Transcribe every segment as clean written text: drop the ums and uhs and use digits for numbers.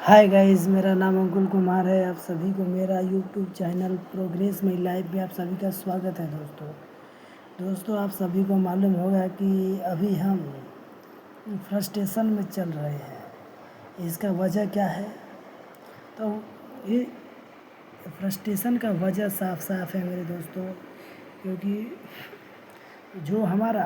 Hi guys, मेरा नाम अंकुल कुमार है। आप सभी को मेरा यूट्यूब चैनल प्रोग्रेस में लाइव में आप सभी का स्वागत है। दोस्तों आप सभी को मालूम होगा कि अभी हम फ्रस्ट्रेशन में चल रहे हैं। इसका वजह क्या है? तो ये फ्रस्ट्रेशन का वजह साफ साफ है मेरे दोस्तों, क्योंकि जो हमारा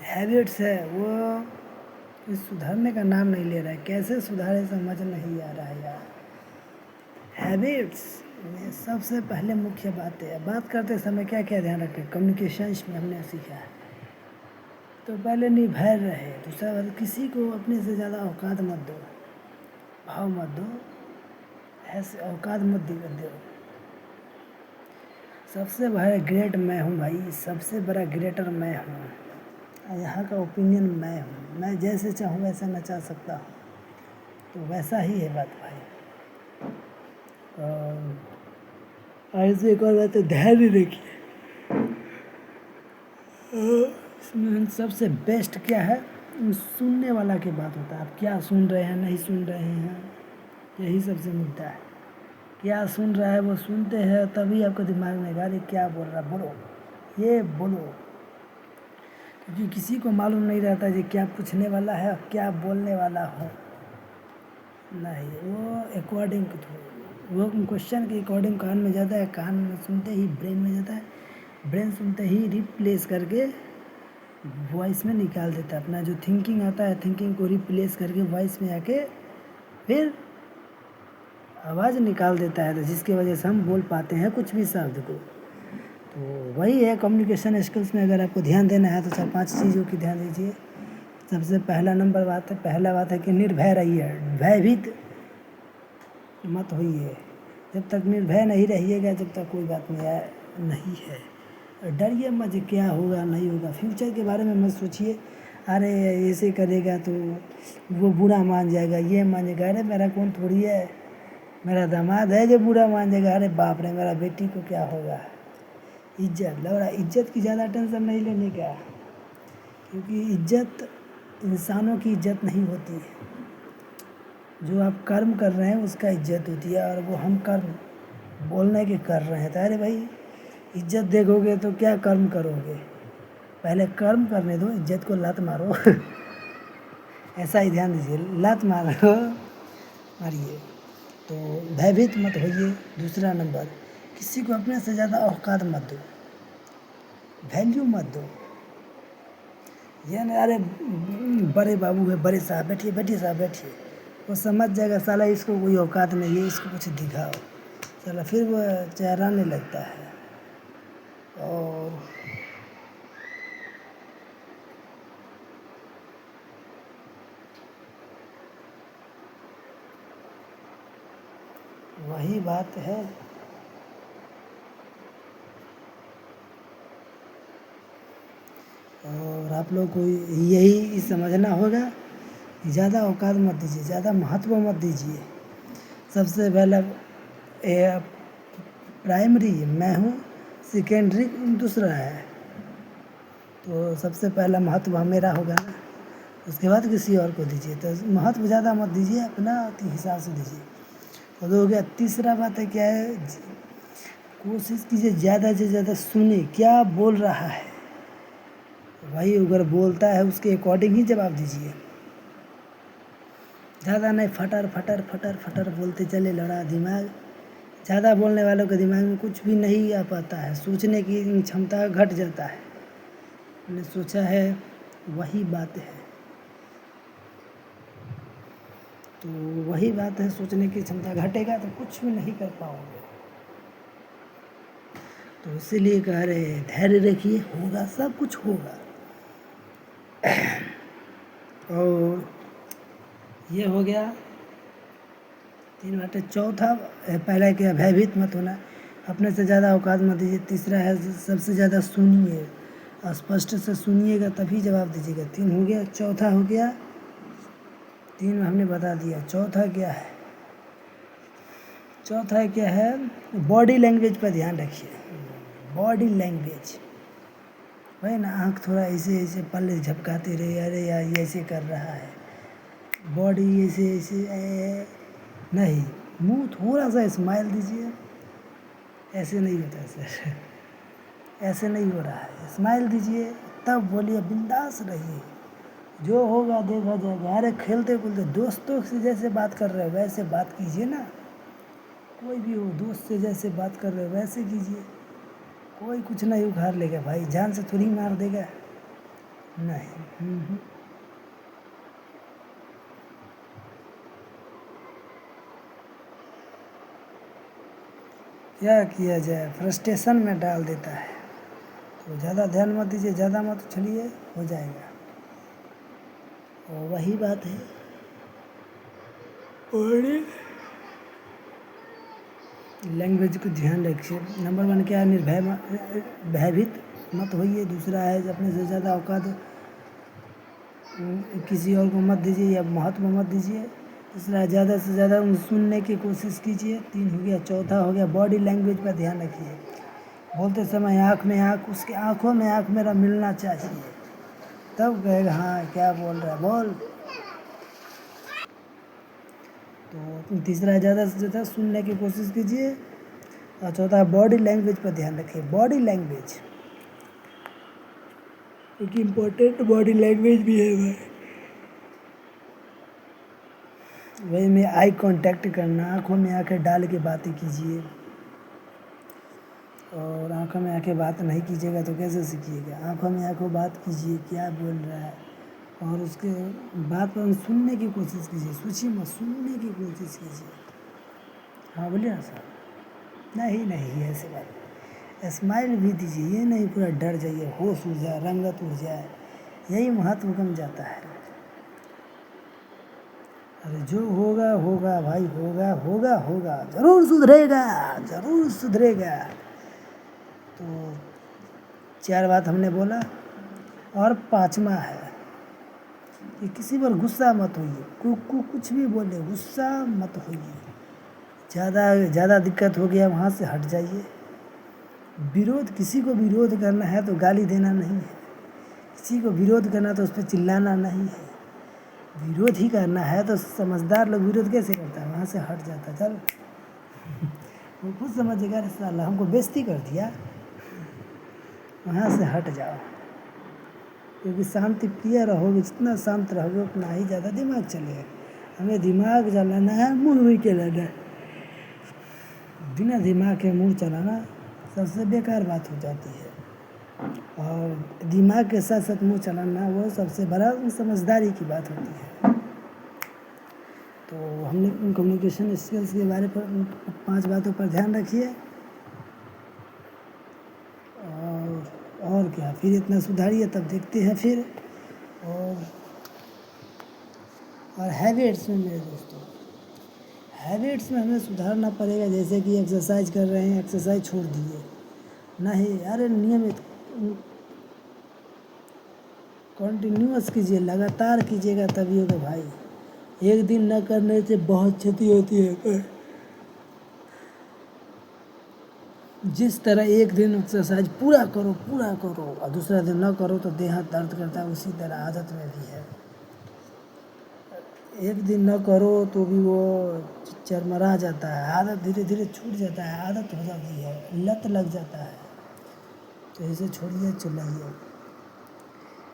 हैबिट्स है वो सुधरने का नाम नहीं ले रहा है। कैसे सुधारे समझ नहीं आ रहा है यार। हैबिट्स में सबसे पहले मुख्य बात है, बात करते समय क्या क्या ध्यान रखें। कम्युनिकेशंस में हमने सीखा है तो पहले निर्भय रहे। दूसरा बात, किसी को अपने से ज़्यादा औकात मत दो, भाव मत दो, ऐसे औकात मत दो। सबसे बड़ा ग्रेट मैं हूँ भाई, सबसे बड़ा ग्रेटर मैं हूँ। यहाँ का ओपिनियन मैं हूँ। मैं जैसे चाहूँ वैसा नचा सकता हूँ, तो वैसा ही है बात भाई। और ऐसे एक और बात है, धैर्य रखिए। इसमें सबसे बेस्ट क्या है, सुनने वाला की बात होता है। आप क्या सुन रहे हैं, नहीं सुन रहे हैं, यही सबसे मुद्दा है। क्या सुन रहा है वो सुनते हैं तभी आपको दिमाग में आएगा अरे क्या बोल रहा, बोलो ये बोलो। क्योंकि किसी को मालूम नहीं रहता कि क्या पूछने वाला है और क्या बोलने वाला हो। नहीं, वो अकॉर्डिंग वो क्वेश्चन के अकॉर्डिंग कान में जाता है, कान में सुनते ही ब्रेन में जाता है, ब्रेन सुनते ही रिप्लेस करके वॉइस में निकाल देता है। अपना जो थिंकिंग आता है, थिंकिंग को रिप्लेस करके वॉइस में आके फिर आवाज़ निकाल देता है, तो जिसकी वजह से हम बोल पाते हैं कुछ भी शब्द को। तो वही है कम्युनिकेशन स्किल्स में। अगर आपको ध्यान देना है तो 4-5 चीज़ों की ध्यान दीजिए। सबसे पहला बात है कि निर्भय रहिए, भयभीत मत होइए। जब तक निर्भय नहीं रहिएगा जब तक कोई बात नहीं है। डरिए मत क्या होगा नहीं होगा। फ्यूचर के बारे में मत सोचिए, अरे ऐसे करेगा तो वो बुरा मान जाएगा, ये मान जाएगा। अरे मेरा कौन थोड़ी है, मेरा दामाद है जो बुरा मान जाएगा। अरे बाप रे, मेरा बेटी को क्या होगा। इज्जत लौड़ा, इज्जत की ज़्यादा टेंशन नहीं लेने का, क्योंकि इज्जत इंसानों की इज्जत नहीं होती है। जो आप कर्म कर रहे हैं उसका इज्जत होती है, और वो हम कर्म बोलने के कर रहे हैं। तो अरे भाई, इज्जत देखोगे तो क्या कर्म करोगे। पहले कर्म करने दो, इज्जत को लात मारो ऐसा ही ध्यान दीजिए, लात मारो मारिए। तो भयभीत मत होइए। दूसरा नंबर, किसी को अपने से ज़्यादा औकात मत दो, वैल्यू मत दो। ये नहीं अरे बड़े बाबू है, बड़े साहब बैठिए साहब बैठिए, वो समझ जाएगा साला इसको कोई औकात नहीं है, इसको कुछ दिखाओ, साला फिर वो चेहराने लगता है। और वही बात है। और आप लोग को यही समझना होगा, ज़्यादा औकात मत दीजिए, ज़्यादा महत्व मत दीजिए। सबसे पहला प्राइमरी मैं हूँ, सेकेंडरी दूसरा है। तो सबसे पहला महत्व मेरा होगा ना, उसके बाद किसी और को दीजिए। तो महत्व ज़्यादा मत दीजिए, अपना हिसाब से दीजिए। और हो गया। तीसरा बात है क्या है, कोशिश कीजिए ज़्यादा से ज़्यादा सुने क्या बोल रहा है, वही अगर बोलता है उसके अकॉर्डिंग ही जवाब दीजिए। ज़्यादा नहीं फटर फटर फटर फटर बोलते चले लड़ा दिमाग। ज़्यादा बोलने वालों के दिमाग में कुछ भी नहीं आ पाता है, सोचने की क्षमता घट जाता है। मैंने सोचा है वही बात है, तो वही बात है, सोचने की क्षमता घटेगा तो कुछ भी नहीं कर पाओगे। तो इसीलिए कह रहे हैं धैर्य रखिए, होगा सब कुछ होगा। और ये हो गया 3 बातें। चौथा, पहला क्या, भयभीत मत होना, अपने से ज़्यादा औकात मत दीजिए। तीसरा है सबसे ज़्यादा सुनिए, स्पष्ट से सुनिएगा तभी जवाब दीजिएगा। 3 हो गया। चौथा हो गया, 3 हमने बता दिया। चौथा क्या है, बॉडी लैंग्वेज पर ध्यान रखिए। बॉडी लैंग्वेज वही ना, आँख थोड़ा ऐसे पल्ले झपकाते रहे, अरे यार ये ऐसे कर रहा है, बॉडी ऐसे ऐसे नहीं, मुंह थोड़ा सा स्माइल दीजिए। ऐसे नहीं होता है सर, ऐसे नहीं हो रहा है। स्माइल दीजिए, तब बोलिए, बिंदास रहिए, जो होगा देखा जाएगा। अरे खेलते खेलते दोस्तों से जैसे बात कर रहे हो वैसे बात कीजिए ना। कोई भी हो, दोस्त से जैसे बात कर रहे हो वैसे कीजिए। कोई कुछ नहीं उखाड़ लेगा भाई, जान से थोड़ी मार देगा। नहीं। क्या किया जाए, फ्रस्ट्रेशन में डाल देता है। तो ज़्यादा ध्यान मत दीजिए, ज़्यादा मत उछलिए, हो जाएगा। और वही बात है। और लैंग्वेज को ध्यान रखिए। नंबर 1 क्या है, भयभीत मत होइए। दूसरा है अपने से ज़्यादा औकात किसी और को मत दीजिए या महत्व मत दीजिए। तीसरा है ज़्यादा से ज़्यादा सुनने की कोशिश कीजिए। 3 हो गया। चौथा हो गया, बॉडी लैंग्वेज पर ध्यान रखिए। बोलते समय आँख में आँख, उसके आँखों में आँख मेरा मिलना चाहिए, तब कहेगा हाँ क्या बोल रहा है, बोल। तो तीसरा है ज़्यादा से ज़्यादा सुनने की कोशिश कीजिए। और चौथा है बॉडी लैंग्वेज पर ध्यान रखिए। बॉडी लैंग्वेज एक इम्पोर्टेंट बॉडी लैंग्वेज भी है भाई। वही में आई कांटेक्ट करना, आंखों में आंखें डाल के बातें कीजिए। और आंखों में आंखें बात नहीं कीजिएगा तो कैसे सीखिएगा। आंखों में आंखों बात कीजिए, क्या बोल रहा है, और उसके बात पर सुनने की कोशिश कीजिए। सोचिए मत, सुनने की कोशिश कीजिए। हाँ बोलिए ना सर। नहीं नहीं, ऐसे बात। स्माइल भी दीजिए, ये नहीं पूरा डर जाइए, होश उड़ जाए, रंगत उड़ जाए, यही महत्व कम जाता है। अरे जो होगा होगा भाई, होगा होगा होगा, ज़रूर सुधरेगा, ज़रूर सुधरेगा। तो 4 बात हमने बोला। और 5वां है कि किसी पर गुस्सा मत होइए। कुछ भी बोले, गुस्सा मत होइए। ज़्यादा दिक्कत हो गया, वहाँ से हट जाइए। विरोध, किसी को विरोध करना है तो गाली देना नहीं है। किसी को विरोध करना तो उस पर चिल्लाना नहीं है। विरोध ही करना है तो समझदार लोग विरोध कैसे करता है, वहाँ से हट जाता है। चल वो खुद समझेगा, अरे साला हमको बेइज्जती कर दिया, वहाँ से हट जाओ। क्योंकि शांति प्रिय रहोगे, जितना शांत रहोगे उतना ही ज़्यादा दिमाग चलेगा। हमें दिमाग चलाना है, मुँह भी चलाना है। बिना दिमाग के मुँह चलाना सबसे बेकार बात हो जाती है। और दिमाग के साथ साथ मुँह चलाना वो सबसे बड़ा समझदारी की बात होती है। तो हमने कम्युनिकेशन स्किल्स के बारे पर 5 बातों पर ध्यान रखिए। और क्या, फिर इतना सुधारिए, तब देखते हैं फिर। और हैबिट्स में मेरे दोस्तों, हैबिट्स में हमें सुधारना पड़ेगा। जैसे कि एक्सरसाइज कर रहे हैं, एक्सरसाइज छोड़ दिए, नहीं, अरे नियमित कंटिन्यूअस कीजिए, लगातार कीजिएगा तभी होगा भाई। एक दिन न करने से बहुत क्षति होती है। जिस तरह एक दिन एक्सरसाइज पूरा करो और दूसरा दिन न करो तो देह हाथ दर्द करता है, उसी तरह आदत में भी है। एक दिन न करो तो भी वो चरमरा जाता है, आदत धीरे धीरे छूट जाता है, आदत हो जाती है, लत लग जाता है। तो इसे छोड़िए, चलाइए।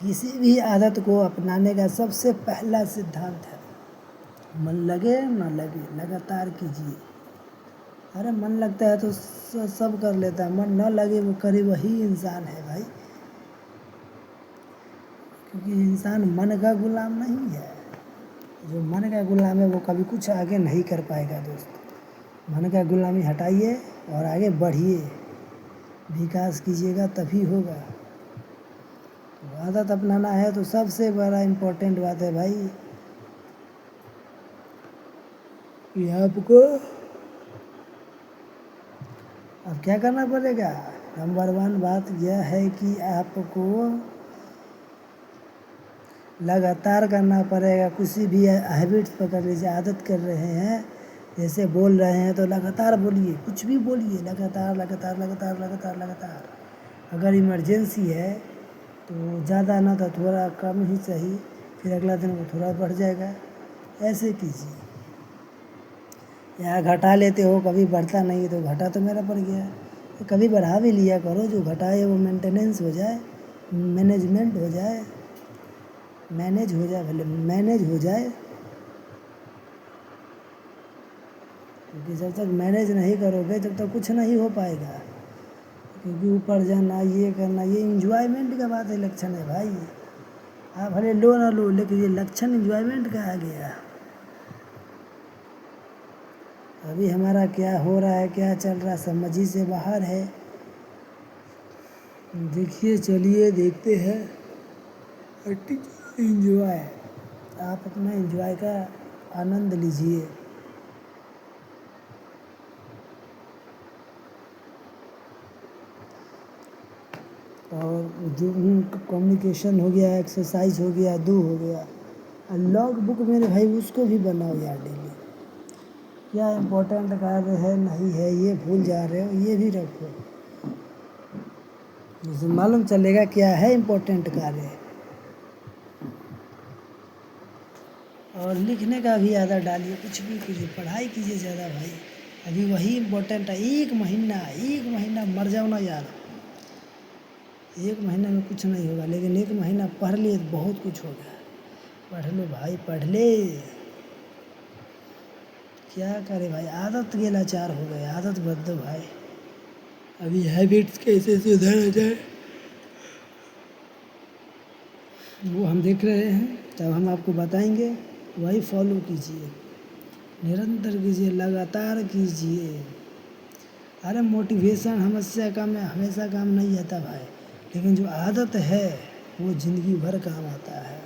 किसी भी आदत को अपनाने का सबसे पहला सिद्धांत है, मन लगे न लगे लगातार कीजिए। अरे मन लगता है तो सब कर लेता है, मन न लगे वो करे वही इंसान है भाई। क्योंकि इंसान मन का गुलाम नहीं है। जो मन का गुलाम है वो कभी कुछ आगे नहीं कर पाएगा दोस्त। मन का गुलामी हटाइए और आगे बढ़िए, विकास कीजिएगा तभी होगा। तो आदत अपनाना है तो सबसे बड़ा इम्पोर्टेंट बात है भाई कि आपको अब क्या करना पड़ेगा। नंबर 1 बात यह है कि आपको लगातार करना पड़ेगा। किसी भी हैबिट्स पकड़ लीजिए, आदत कर रहे हैं, जैसे बोल रहे हैं तो लगातार बोलिए, कुछ भी बोलिए, लगातार लगातार लगातार लगातार लगातार। अगर इमरजेंसी है तो ज़्यादा ना तो थोड़ा कम ही सही, फिर अगला दिन वो थोड़ा बढ़ जाएगा। ऐसे कीजिए। यहाँ घटा लेते हो, कभी बढ़ता नहीं तो घटा तो मेरा पड़ गया, तो कभी बढ़ा भी लिया करो। जो घटाए वो मेंटेनेंस हो जाए, मैनेजमेंट हो जाए, मैनेज हो जाए, भले मैनेज हो जाए। क्योंकि जब तक मैनेज नहीं करोगे तब तक कुछ नहीं हो पाएगा। क्योंकि ऊपर जाना, ये करना, ये इंजॉयमेंट का बात है, लक्षण है भाई। आप भले लो ना लो, लेकिन ये लक्षण इंजॉयमेंट का आ गया। अभी हमारा क्या हो रहा है, क्या चल रहा है, समझ से बाहर है। देखिए, चलिए देखते हैं। इंजॉय, आप अपना इंजॉय का आनंद लीजिए। और जो कम्युनिकेशन हो गया, एक्सरसाइज हो गया, 2 हो गया। और लॉग बुक मेरे भाई उसको भी बनाओ यार डेली। क्या इम्पोर्टेंट कार्य है, नहीं है, ये भूल जा रहे हो, ये भी रखो। मुझे मालूम चलेगा क्या है इम्पोर्टेंट कार्य। और लिखने का भी आदत डालिए, कुछ भी कीजिए, पढ़ाई कीजिए ज़्यादा भाई। अभी वही इम्पोर्टेंट है। एक महीना मर जाओ ना यार। 1 महीना में कुछ नहीं होगा, लेकिन 1 महीना पढ़ लिए तो बहुत कुछ होगा। पढ़ लो भाई, पढ़ ले। क्या करे भाई, आदत के लाचार हो गए। आदत बदलो भाई। अभी हैबिट्स कैसे सुधारा जाए वो हम देख रहे हैं, तब हम आपको बताएंगे। वही फॉलो कीजिए, निरंतर कीजिए, लगातार कीजिए। अरे मोटिवेशन हमेशा काम नहीं आता भाई, लेकिन जो आदत है वो ज़िंदगी भर काम आता है।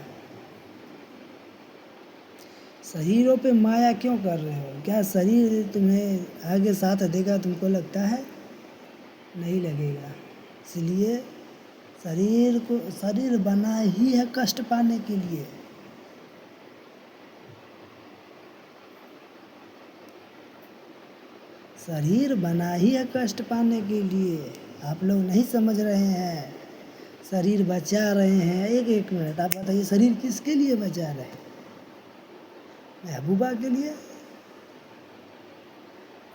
शरीरों पे माया क्यों कर रहे हो? क्या शरीर तुम्हें आगे साथ देगा तुमको लगता है? नहीं लगेगा। इसलिए शरीर बना ही है कष्ट पाने के लिए। शरीर बना ही है कष्ट पाने के लिए। आप लोग नहीं समझ रहे हैं। शरीर बचा रहे हैं। एक मिनट, आप बताइए, शरीर किसके लिए बचा रहे हैं? महबूबा के लिए।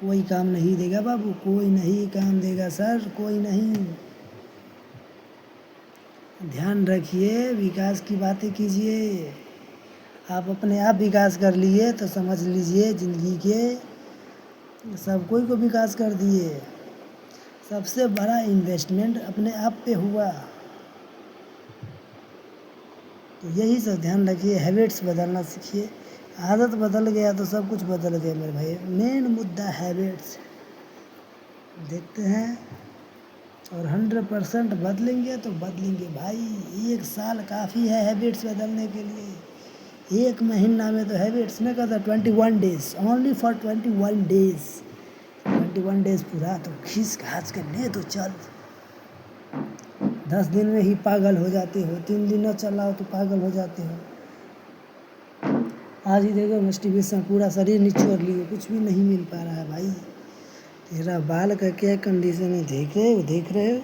कोई काम नहीं देगा बाबू, कोई नहीं काम देगा सर, कोई नहीं। ध्यान रखिए, विकास की बातें कीजिए। आप अपने आप विकास कर लिए तो समझ लीजिए ज़िंदगी के सब कोई को विकास कर दिए। सबसे बड़ा इन्वेस्टमेंट अपने आप पे हुआ। तो यही सब ध्यान रखिए, हैबिट्स बदलना सीखिए। आदत बदल गया तो सब कुछ बदल गया मेरे भाई। मेन मुद्दा हैबिट्स। देखते हैं, और 100% बदलेंगे तो बदलेंगे भाई। 1 साल काफ़ी है हैबिट्स बदलने के लिए। 1 महीना में तो हैबिट्स नहीं करता। 21 days, only for 21 days. 21 days पूरा तो खींच खाच के ले तो चल। 10 दिन में ही पागल हो जाते हो, 3 दिन न चलाओ तो पागल हो जाते हो। आज ही देखो मोटिवेशन, पूरा शरीर निचोड़ लिए, कुछ भी नहीं मिल पा रहा है भाई। तेरा बाल का क्या कंडीशन है, देख रहे हो?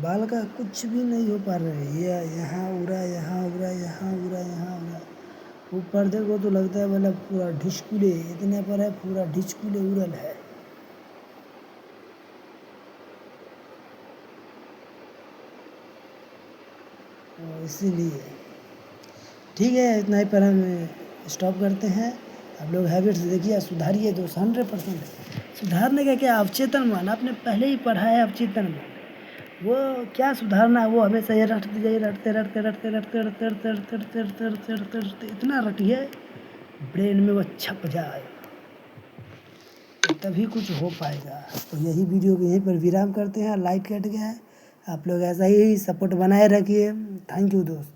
बाल का कुछ भी नहीं हो पा रहा है। ये यहाँ उड़ा, यहाँ उड़ा, यहाँ उड़ा, यहाँ उड़ा। ऊपर देखो तो लगता है मतलब पूरा ढिचकुले, इतने पर है पूरा ढिचकुले उड़ल है। और इसीलिए ठीक है, इतना ही पर हम स्टॉप करते हैं। आप लोग हैबिट्स देखिए, सुधारिए दोस्त। 100% सुधारने का क्या, अवचेतन मन आपने पहले ही पढ़ा है। अवचेतन मन वो क्या सुधारना है, वो हमेशा ये रटते जाइए, रटते इतना रटिए ब्रेन में वो छप जाए, तभी कुछ हो पाएगा। तो यही वीडियो को यहीं पर विराम करते हैं। लाइट कट गया है। आप लोग ऐसा ही सपोर्ट बनाए रखिए। थैंक यू दोस्त।